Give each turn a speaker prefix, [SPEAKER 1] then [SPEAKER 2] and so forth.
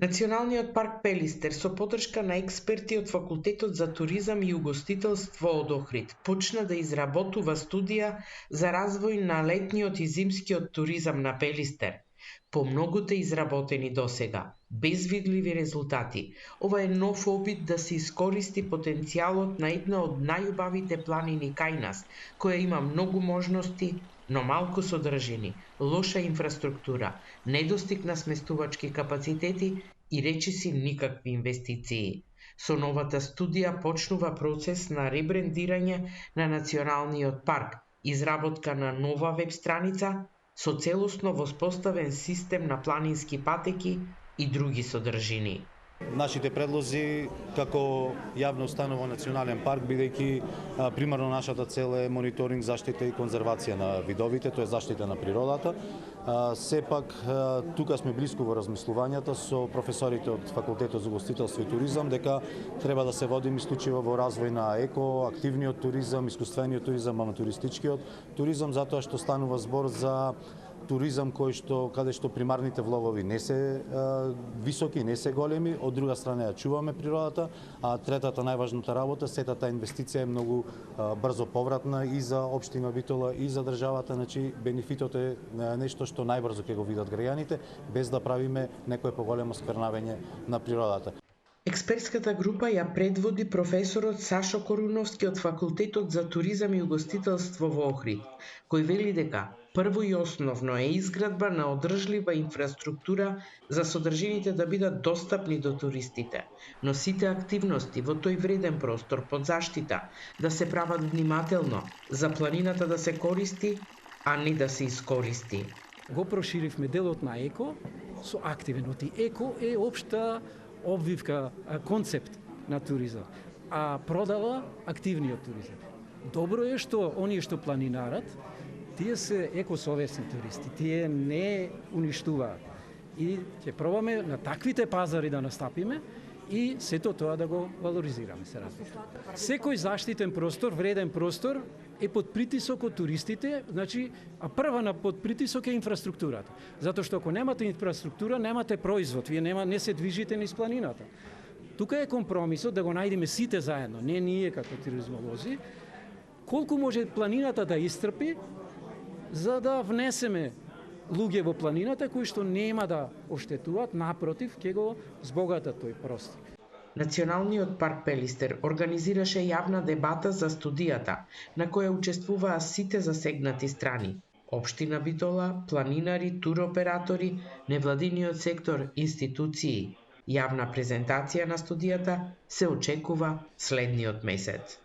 [SPEAKER 1] Националниот парк Пелистер со поддршка на експерти од Факултетот за туризам и угостителство од Охрид почна да изработува студија за развој на летниот и зимскиот туризам на Пелистер. По многуте изработени досега, без видливи резултати, ова е нов обид да се искористи потенцијалот на една од најубавите планини кај нас, која има многу можности, но малку содржини, лоша инфраструктура, недостиг на сместувачки капацитети и речиси никакви инвестиции. Со новата студија почнува процес на ребрендирање на Националниот парк, изработка на нова веб страница, со целосно воспоставен систем на планински патеки и други содржини.
[SPEAKER 2] Нашите предлози како јавно установа национален парк, бидејќи примарно нашата цел е мониторинг, заштита и конзервација на видовите, тоа е заштита на природата. Сепак тука сме блиску во размислувањата со професорите од Факултетот за угостителство и туризам дека треба да се водим исклучиво во развој на еко, активниот туризам, искуствениот туризам, аматуристичкиот туризам, затоа што станува збор за туризам каде што примарните влогови не се високи, не се големи, од друга страна ја чуваме природата, а третата најважната работа, сетата инвестиција е многу брзо повратна и за општина Битола и за државата, значи бенефитот е нешто што најбрзо ќе го видат граѓаните, без да правиме некое поголемо сквернавење на природата.
[SPEAKER 1] Експертската група ја предводи професорот Сашо Коруновски од Факултетот за туризам и угостителство во Охрид, кој вели дека прво и основно е изградба на одржлива инфраструктура за содржините да бидат достапни до туристите, но сите активности во тој вреден простор под заштита да се прават внимателно, за планината да се користи, а не да се искористи.
[SPEAKER 3] Го проширивме делот на еко со активен, еко е општа обвивка, концепт на туризам, а продава активниот туризам. Добро е што оние што планинарат, тие се екосовесни туристи, тие не уништуваат. И ќе пробаме на таквите пазари да настапиме и сето тоа да го валоризираме, се разбира. Секој заштитен простор, вреден простор е под притисок од туристите, значи, а прва на под притисок е инфраструктурата. Затоа што ако немате инфраструктура, немате производ, вие не се движите низ планината. Тука е компромисот да го најдеме сите заедно, не ние како туризмолози, колку може планината да истрпи, за да внесеме луѓе во планината кои што нема да оштетуваат, напротив, ќе го збогатат тој простор.
[SPEAKER 1] Националниот парк Пелистер организираше јавна дебата за студијата, на која учествуваа сите засегнати страни: општина Битола, планинари, туроператори, невладиниот сектор, институции. Јавна презентација на студијата се очекува следниот месец.